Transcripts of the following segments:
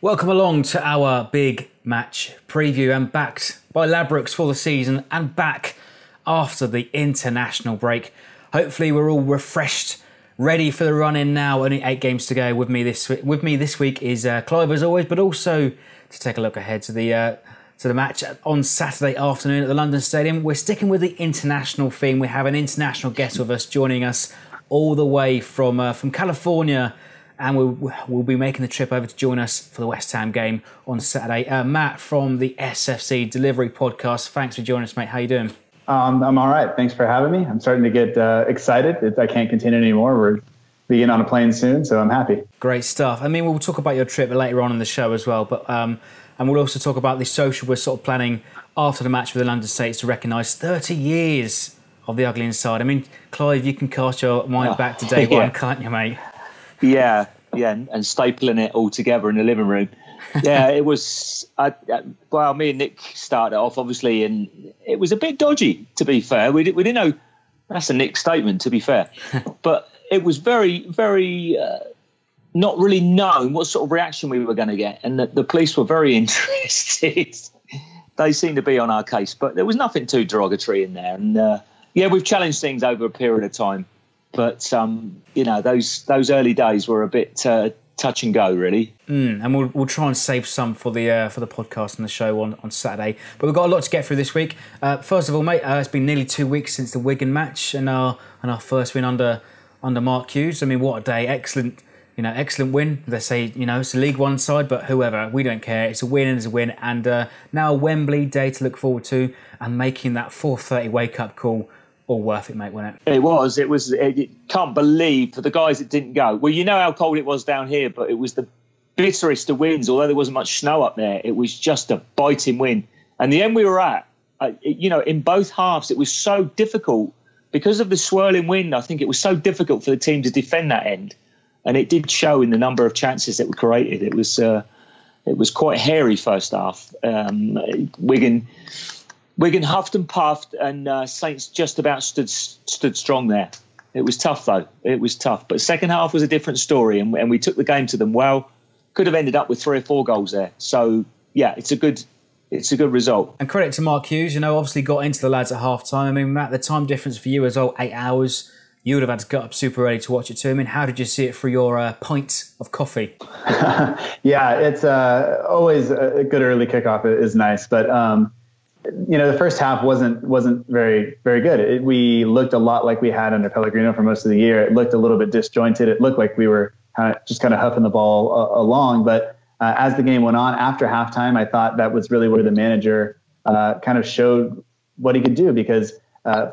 Welcome along to our big match preview, and backed by Ladbrokes for the season and back after the international break. Hopefully we're all refreshed, ready for the run-in now. Only 8 games to go. With me this week is Clive as always, but also to take a look ahead to the match on Saturday afternoon at the London Stadium. We're sticking with the international theme. We have an international guest with us, joining us all the way from California, and we'll be making the trip over to join us for the West Ham game on Saturday. Matt from the SFC Dellivery podcast. Thanks for joining us, mate. How you doing? I'm all right. Thanks for having me. I'm starting to get excited. I can't contain it anymore. We're being on a plane soon, so I'm happy. Great stuff. I mean, we'll talk about your trip later on in the show as well, but and we'll also talk about the social we're sort of planning after the match with the London States to recognise 30 years of the ugly inside. I mean, Clive, you can cast your mind back to day one, can't you, mate? Yeah, and stapling it all together in the living room. Yeah, it was. Well, me and Nick started off obviously, and it was a bit dodgy. To be fair, we didn't know. That's a Nick statement, to be fair, but it was very, very not really known what sort of reaction we were going to get, and the police were very interested. They seemed to be on our case, but there was nothing too derogatory in there. And we've challenged things over a period of time. But, those early days were a bit touch and go, really. And we'll try and save some for the podcast and the show on Saturday. But we've got a lot to get through this week. First of all, mate, it's been nearly 2 weeks since the Wigan match and our first win under Mark Hughes. I mean, what a day. Excellent win. They say, it's a League One side, but whoever, we don't care. It's a win and it's a win. And now a Wembley day to look forward to, and making that 4:30 wake-up call. All worth it, mate, wasn't it? It was. You can't believe for the guys that didn't go. Well, you know how cold it was down here, but it was the bitterest of wins. Although there wasn't much snow up there, it was just a biting win. And the end we were at, in both halves, it was so difficult because of the swirling wind. I think it was so difficult for the team to defend that end, and it did show in the number of chances that were created. It was quite hairy first half. Wigan huffed and puffed, and Saints just about stood strong there. It was tough, though. It was tough. But second half was a different story, and we took the game to them well. Could have ended up with 3 or 4 goals there. So, yeah, it's a good result. And credit to Mark Hughes, obviously got into the lads at half-time. I mean, Matt, the time difference for you as well, 8 hours. You would have had to get up super early to watch it too. I mean, how did you see it through your pint of coffee? Yeah, it's always a good early kickoff is nice, but... the first half wasn't very, very good. We looked a lot like we had under Pellegrino for most of the year. It looked a little bit disjointed. It looked like we were just kind of huffing the ball along. But as the game went on, after halftime, I thought that was really where the manager kind of showed what he could do. Because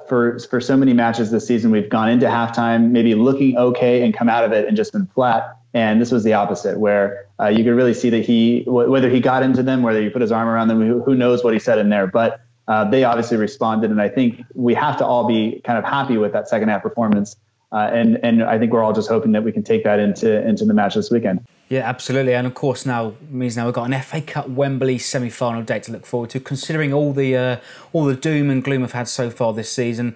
for so many matches this season, we've gone into halftime maybe looking okay and come out of it and just been flat. And this was the opposite, where you could really see that whether he got into them, whether he put his arm around them, who knows what he said in there. But they obviously responded, and I think we have to all be kind of happy with that second half performance. And I think we're all just hoping that we can take that into the match this weekend. Yeah, absolutely. And of course, now we've got an FA Cup Wembley semi-final date to look forward to, considering all the doom and gloom we've had so far this season.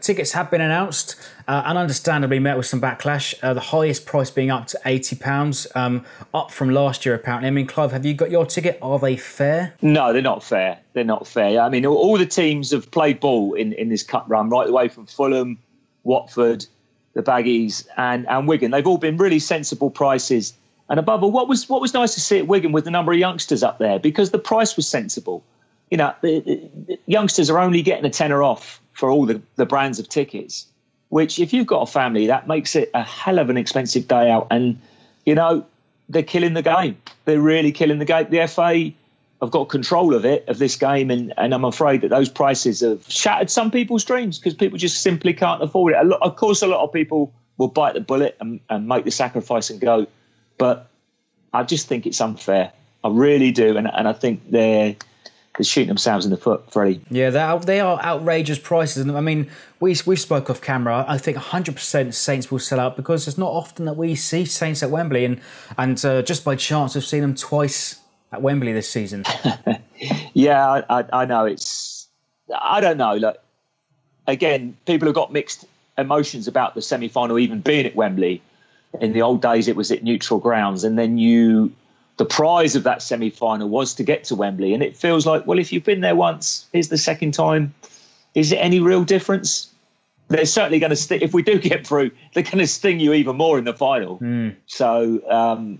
Tickets have been announced and understandably met with some backlash. The highest price being up to £80, up from last year apparently. I mean, Clive, have you got your ticket? Are they fair? No, they're not fair. They're not fair. I mean, all the teams have played ball in this cup run, right away from Fulham, Watford, the Baggies and Wigan. They've all been really sensible prices. And above all, what was nice to see at Wigan with the number of youngsters up there, because the price was sensible. The youngsters are only getting a tenner off for all the brands of tickets, which if you've got a family, that makes it a hell of an expensive day out. And, they're killing the game. They're really killing the game. The FA have got control of this game. And I'm afraid that those prices have shattered some people's dreams because people just simply can't afford it. Of course, a lot of people will bite the bullet and make the sacrifice and go. But I just think it's unfair. I really do. And I think they're shooting themselves in the foot, Freddie. Yeah, they are outrageous prices. I mean, we spoke off camera. I think 100% Saints will sell out because it's not often that we see Saints at Wembley. And just by chance, we've seen them twice at Wembley this season. Yeah, I know. I don't know. Look, again, people have got mixed emotions about the semi-final even being at Wembley. In the old days, it was at neutral grounds, and then you the prize of that semi-final was to get to Wembley. And it feels like, well, if you've been there once, here's the second time. Is it any real difference? They're certainly going to if we do get through, they're going to sting you even more in the final. So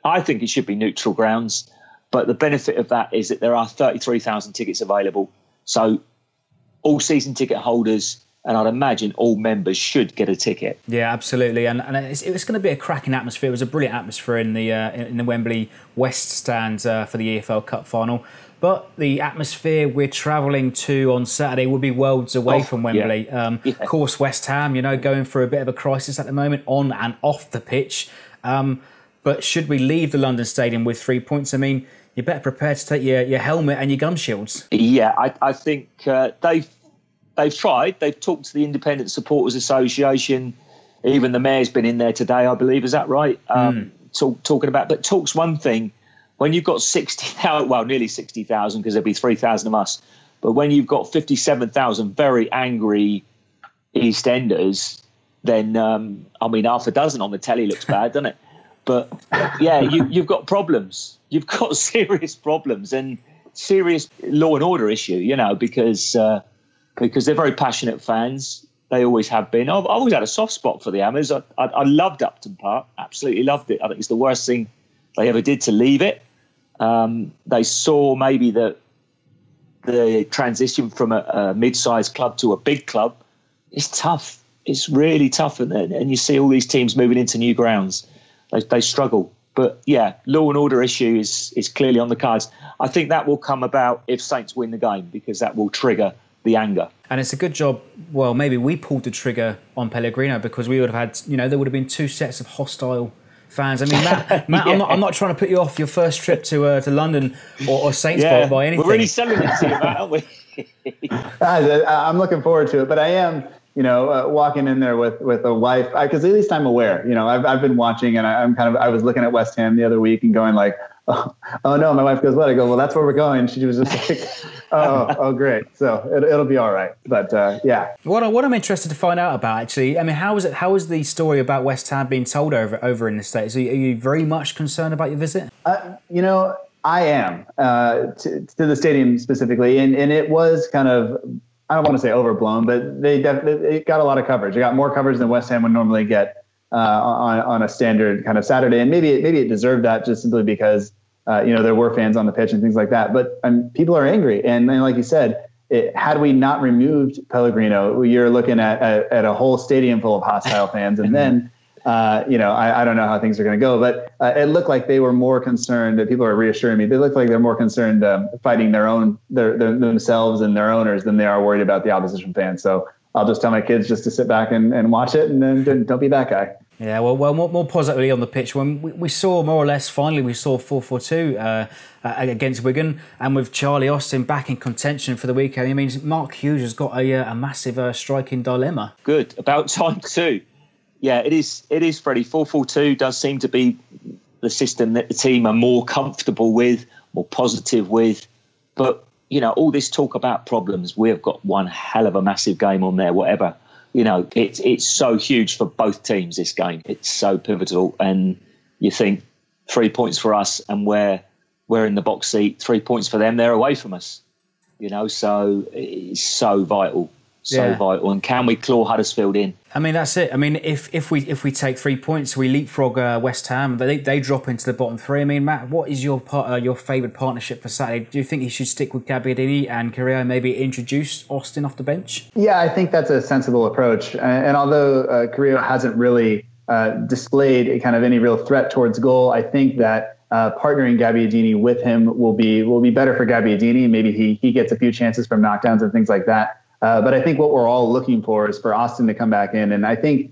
I think it should be neutral grounds. But the benefit of that is that there are 33,000 tickets available. So all season ticket holders, and I'd imagine all members, should get a ticket. Yeah, absolutely, and it's going to be a cracking atmosphere. It was a brilliant atmosphere in the Wembley West stand for the EFL Cup final. But the atmosphere we're travelling to on Saturday will be worlds away from Wembley. Of course, West Ham, going through a bit of a crisis at the moment on and off the pitch. But should we leave the London Stadium with 3 points? I mean, you're better prepared to take your helmet and your gum shields. Yeah, I think they've tried. They've talked to the Independent Supporters Association. Even the mayor's been in there today, I believe. Is that right? Talking about, but talk's one thing. When you've got 60,000, well, nearly 60,000, because there'll be 3,000 of us. But when you've got 57,000 very angry East Enders, then, half a dozen on the telly looks bad, doesn't it? But, yeah, you've got problems. You've got serious problems and serious law and order issue, because they're very passionate fans. They always have been. I've always had a soft spot for the Hammers. I loved Upton Park, absolutely loved it. I think it's the worst thing they ever did to leave it. They saw maybe the transition from a mid-sized club to a big club. It's tough. It's really tough. And you see all these teams moving into new grounds. They struggle. But, yeah, law and order issue is clearly on the cards. I think that will come about if Saints win the game, because that will trigger the anger. And it's a good job, well, maybe we pulled the trigger on Pellegrino, because we would have had, there would have been two sets of hostile fans. I mean, Matt, Yeah. I'm not trying to put you off your first trip to London or Saints by anything. We're really selling it to you, Matt, aren't we? I'm looking forward to it, but I am, walking in there with a wife, because at least I'm aware. I've been watching, and I was looking at West Ham the other week and going like, oh no, my wife goes, what? I go, well, that's where we're going. She was just like, oh great. So it'll be all right. But yeah. What I'm interested to find out about, actually, I mean, how is the story about West Ham being told over in the States? Are you very much concerned about your visit? I am to the stadium specifically, and it was kind of, I don't want to say overblown, but it got a lot of coverage. It got more coverage than West Ham would normally get on a standard kind of Saturday, and maybe it deserved that just simply because there were fans on the pitch and things like that. But people are angry, and like you said, had we not removed Pellegrino, you're looking at a whole stadium full of hostile fans, and then I don't know how things are going to go, but it looked like they were more concerned. That people are reassuring me. They look like they're more concerned fighting themselves and their owners than they are worried about the opposition fans. So I'll just tell my kids just to sit back and watch it, and then don't be that guy. Yeah, well, more positively on the pitch, when we saw more or less, finally we saw 4-4-2 against Wigan, and with Charlie Austin back in contention for the weekend, it means Mark Hughes has got a massive striking dilemma. Good, about time too. Yeah, it is, Freddie. 4-4-2 does seem to be the system that the team are more comfortable with, more positive with. But, all this talk about problems, we've got one hell of a massive game on there, whatever. It's so huge for both teams, this game. It's so pivotal. And you think 3 points for us and we're in the box seat, 3 points for them, they're away from us. So it's so vital. Vital. And can we claw Huddersfield in? I mean, that's it. I mean, if we take 3 points, we leapfrog West Ham. They drop into the bottom three. I mean, Matt, what is your favourite partnership for Saturday? Do you think he should stick with Gabbiadini and Carrillo, maybe introduce Austin off the bench? Yeah, I think that's a sensible approach. And although Carrillo hasn't really displayed kind of any real threat towards goal, I think that partnering Gabbiadini with him will be better for Gabbiadini. Maybe he gets a few chances from knockdowns and things like that. But I think what we're all looking for is for Austin to come back in. And I think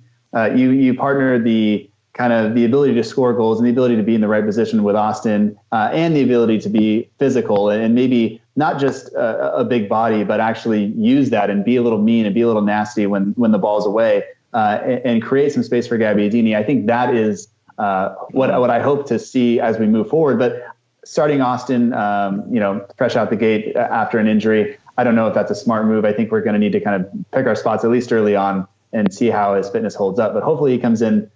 you partner the kind of the ability to score goals and the ability to be in the right position with Austin and the ability to be physical and maybe not just a big body, but actually use that and be a little mean and be a little nasty when the ball's away and create some space for Gabbiadini. I think that is what I hope to see as we move forward. But starting Austin, fresh out the gate after an injury, I don't know if that's a smart move. I think we're going to need to kind of pick our spots at least early on and see how his fitness holds up. But hopefully he comes in,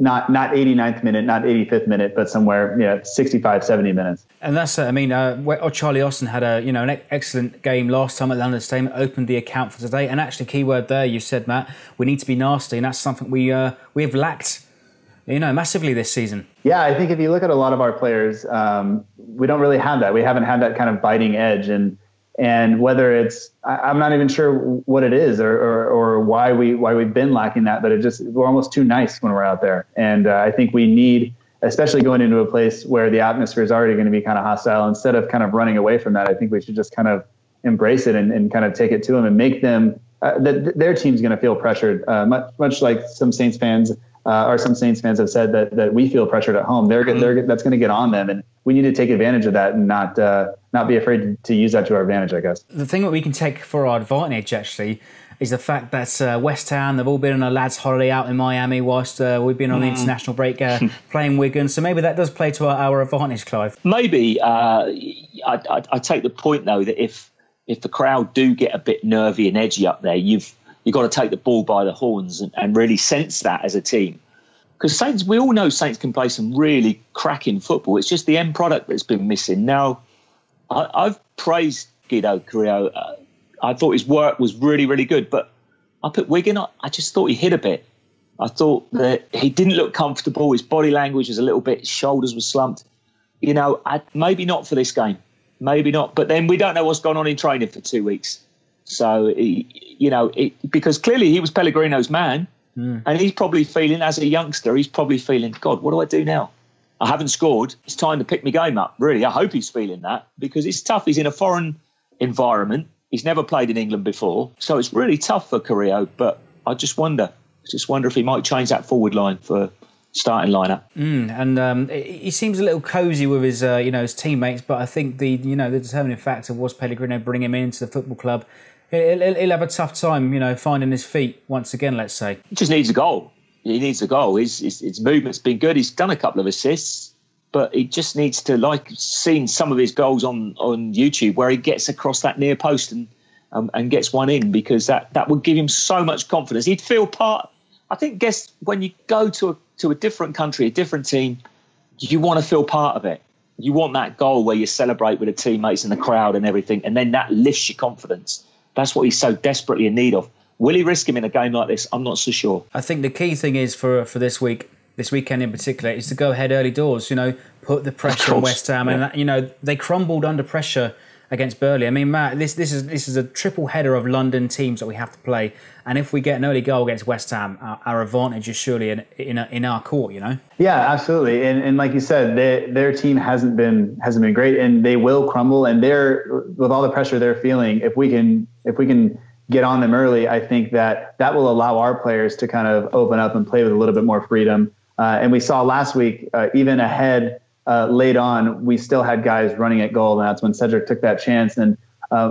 not 89th minute, not 85th minute, but somewhere 65, 70 minutes. And that's Charlie Austin had an excellent game last time at London Stadium, opened the account for today. And actually, keyword there, you said, Matt, we need to be nasty, and that's something we have lacked massively this season. Yeah, I think if you look at a lot of our players, we don't really have that. We haven't had that kind of biting edge, and whether it's, I'm not even sure what it is or why we've been lacking that, but we're almost too nice when we're out there. And I think we need, especially going into a place where the atmosphere is already going to be kind of hostile, instead of kind of running away from that, I think we should just kind of embrace it and kind of take it to them and make them, their team's going to feel pressured, much like some Saints fans have said that we feel pressured at home. That's going to get on them, and we need to take advantage of that and not be afraid to use that to our advantage, I guess. The thing that we can take for our advantage, actually, is the fact that West Ham, they've all been on a lads' holiday out in Miami whilst we've been on the international break playing Wigan. So maybe that does play to our advantage, Clive. Maybe. I take the point, though, that if the crowd do get a bit nervy and edgy up there, you've got to take the ball by the horns and really sense that as a team. Because Saints, we all know Saints can play some really cracking football. It's just the end product that's been missing. Now, I've praised Guido Carrillo. I thought his work was really, really good. But up at Wigan, I just thought he hit a bit. I thought that he didn't look comfortable. His body language was a little bit, his shoulders were slumped. Maybe not for this game. Maybe not. But then we don't know what's gone on in training for 2 weeks. So, because clearly he was Pellegrino's man. And he's probably feeling, as a youngster, God, what do I do now? I haven't scored. It's time to pick my game up. Really, I hope he's feeling that, because it's tough. He's in a foreign environment. He's never played in England before. So it's really tough for Carrillo. But I just wonder if he might change that forward line for starting lineup. And he seems a little cosy with his, his teammates. But I think the determining factor was Pellegrino bringing him into the football club. He'll have a tough time, finding his feet once again, let's say. He just needs a goal. He needs a goal. His movement's been good. He's done a couple of assists, but he just needs to, like, seen some of his goals on YouTube where he gets across that near post and gets one in, because that would give him so much confidence. He'd feel part. I think, when you go to a different country, a different team, you want to feel part of it. You want that goal where you celebrate with the teammates and the crowd and everything, and then that lifts your confidence. That's what he's so desperately in need of. Will he risk him in a game like this? I'm not so sure. I think the key thing is for this weekend in particular, is to go ahead early doors. Put the pressure on West Ham, and they crumbled under pressure against Burnley. I mean, Matt, this is a triple header of London teams that we have to play, and if we get an early goal against West Ham, our advantage is surely in our court. Yeah, absolutely. And like you said, their team hasn't been great, and they will crumble. And with all the pressure they're feeling, if we can get on them early, I think that will allow our players to kind of open up and play with a little bit more freedom. And we saw last week, even ahead late on, we still had guys running at goal, and that's when Cedric took that chance. And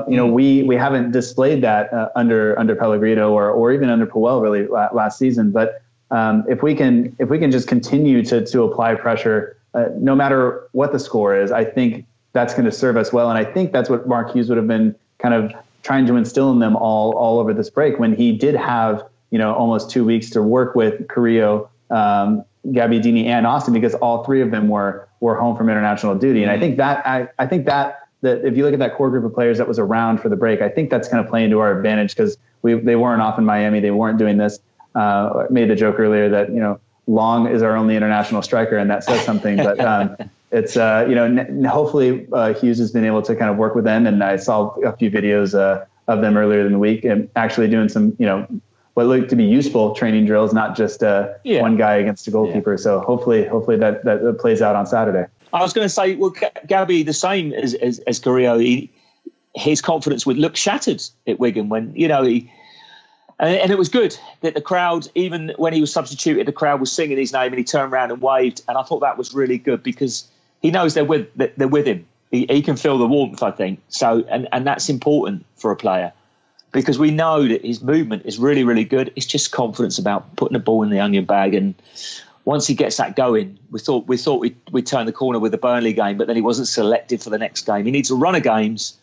we haven't displayed that under Pellegrino or even under Puel really last season. But if we can just continue to apply pressure, no matter what the score is, I think that's going to serve us well. And I think that's what Mark Hughes would have been kind of trying to instill in them all over this break, when he did have almost 2 weeks to work with Carrillo, Gabbiadini, and Austin, because all three of them were home from international duty. And I think that if you look at that core group of players that was around for the break, I think that's going to play into our advantage, because they weren't off in Miami, they weren't doing this. Made the joke earlier that Long is our only international striker, and that says something. But it's hopefully Hughes has been able to kind of work with them, and I saw a few videos of them earlier in the week, and actually doing some what looked to be useful training drills, not just one guy against a goalkeeper. Yeah. So hopefully that plays out on Saturday. I was going to say, well, Gabby, the same as Carrillo, his confidence would look shattered at Wigan when and it was good that the crowd, even when he was substituted, the crowd was singing his name and he turned around and waved. And I thought that was really good, because he knows they're with him. He can feel the warmth, I think. So, and that's important for a player, because we know that his movement is really, really good. It's just confidence about putting the ball in the onion bag. And once he gets that going, we thought we'd turn the corner with the Burnley game, but then he wasn't selected for the next game. He needs a run of games.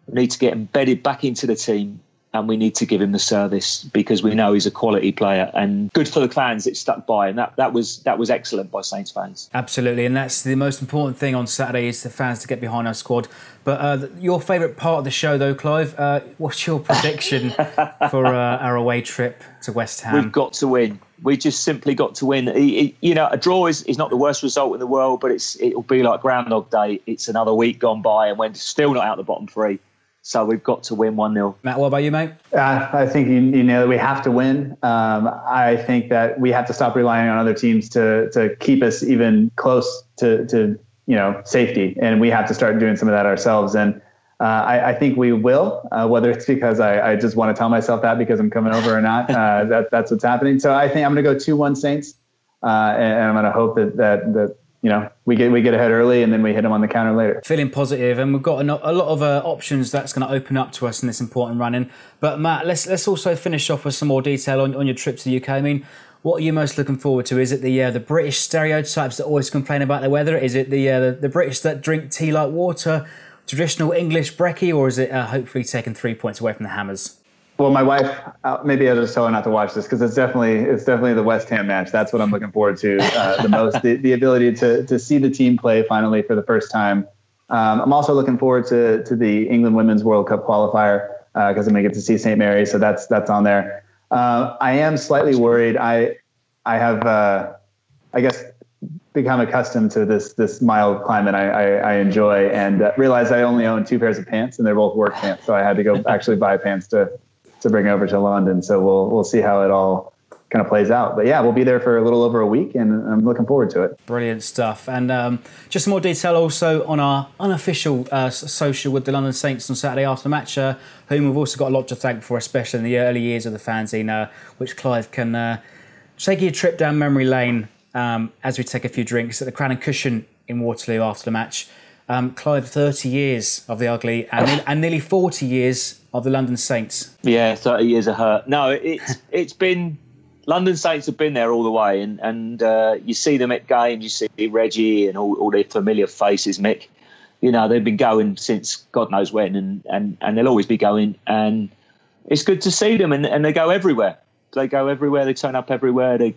We need to get embedded back into the team and we need to give him the service because we know he's a quality player, and good for the fans. It stuck by, and that was excellent by Saints fans. Absolutely, and that's the most important thing on Saturday is the fans to get behind our squad. But your favourite part of the show, though, Clive, what's your prediction for our away trip to West Ham? We've got to win. We just simply got to win. A draw is not the worst result in the world, but it'll be like Groundhog Day. It's another week gone by, and we're still not out the bottom three. So we've got to win 1-0. Matt, what about you, mate? I think you know that we have to win. I think that we have to stop relying on other teams to keep us even close to safety, and we have to start doing some of that ourselves. And I think we will, whether it's because I just want to tell myself that because I'm coming over or not. That's what's happening. So I think I'm going to go 2-1 Saints, and I'm going to hope that we get ahead early and then we hit them on the counter later. Feeling positive, and we've got a lot of options that's going to open up to us in this important run-in. But Matt, let's also finish off with some more detail on your trip to the UK. I mean, what are you most looking forward to? Is it the British stereotypes that always complain about the weather? Is it the British that drink tea like water, traditional English brekkie, or is it hopefully taking 3 points away from the Hammers? Well, my wife, maybe I'll just tell her not to watch this because it's definitely the West Ham match. That's what I'm looking forward to the most. The ability to see the team play finally for the first time. I'm also looking forward to the England Women's World Cup qualifier because I'm going to get to see St. Mary's, so that's on there. I am slightly worried. I have, I guess, become accustomed to this mild climate I enjoy, and realized I only own 2 pairs of pants, and they're both work pants. So I had to go actually buy pants to bring over to London. So we'll see how it all kind of plays out. But yeah, we'll be there for a little over a week, and I'm looking forward to it. Brilliant stuff. And just some more detail also on our unofficial social with the London Saints on Saturday after the match, whom we've also got a lot to thank for, especially in the early years of the fanzine, which Clive can take you a trip down memory lane as we take a few drinks at the Crown and Cushion in Waterloo after the match. Clive, 30 years of the ugly and nearly 40 years of the London Saints. Yeah, 30 years of hurt. No, it's been... London Saints have been there all the way, and you see them at games, you see Reggie and all their familiar faces, Mick. They've been going since God knows when, and they'll always be going, and it's good to see them, and they go everywhere. They go everywhere, they turn up everywhere. They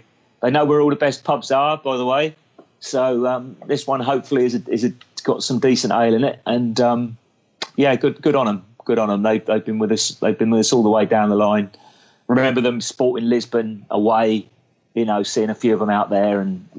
know where all the best pubs are, by the way. So this one hopefully is got some decent ale in it, and good on them. Good on them. They've been with us. They've been with us all the way down the line. Remember them sporting Lisbon away. Seeing a few of them out there, and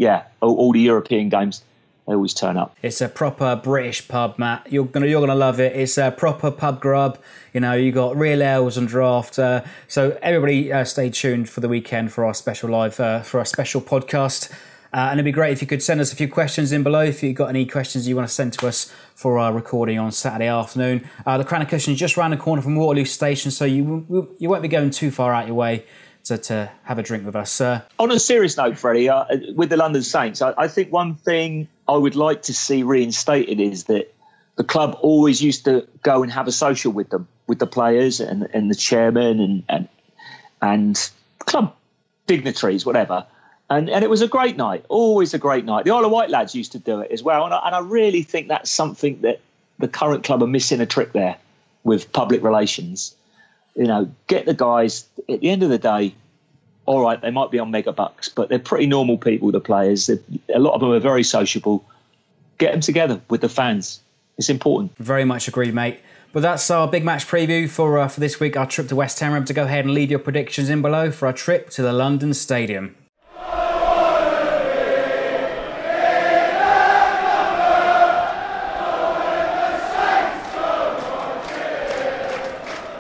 all the European games. They always turn up. It's a proper British pub, Matt. You're gonna love it. It's a proper pub grub. You got real ales and draft. So everybody, stay tuned for the weekend for our special live for our special podcast. And it'd be great if you could send us a few questions in below if you've got any questions you want to send to us for our recording on Saturday afternoon. The Crown and Cushion is just round the corner from Waterloo Station, so you won't be going too far out your way to have a drink with us. On a serious note, Freddie, with the London Saints, I think one thing I would like to see reinstated is that the club always used to go and have a social with them, with the players and the chairman and club dignitaries, whatever. And it was a great night, always a great night. The Isle of Wight lads used to do it as well. And I really think that's something that the current club are missing a trick there with public relations. Get the guys, at the end of the day, all right, they might be on mega bucks, but they're pretty normal people, the players. A lot of them are very sociable. Get them together with the fans. It's important. Very much agree, mate. But that's our big match preview for this week, our trip to West Ham. Remember to go ahead and leave your predictions in below for our trip to the London Stadium.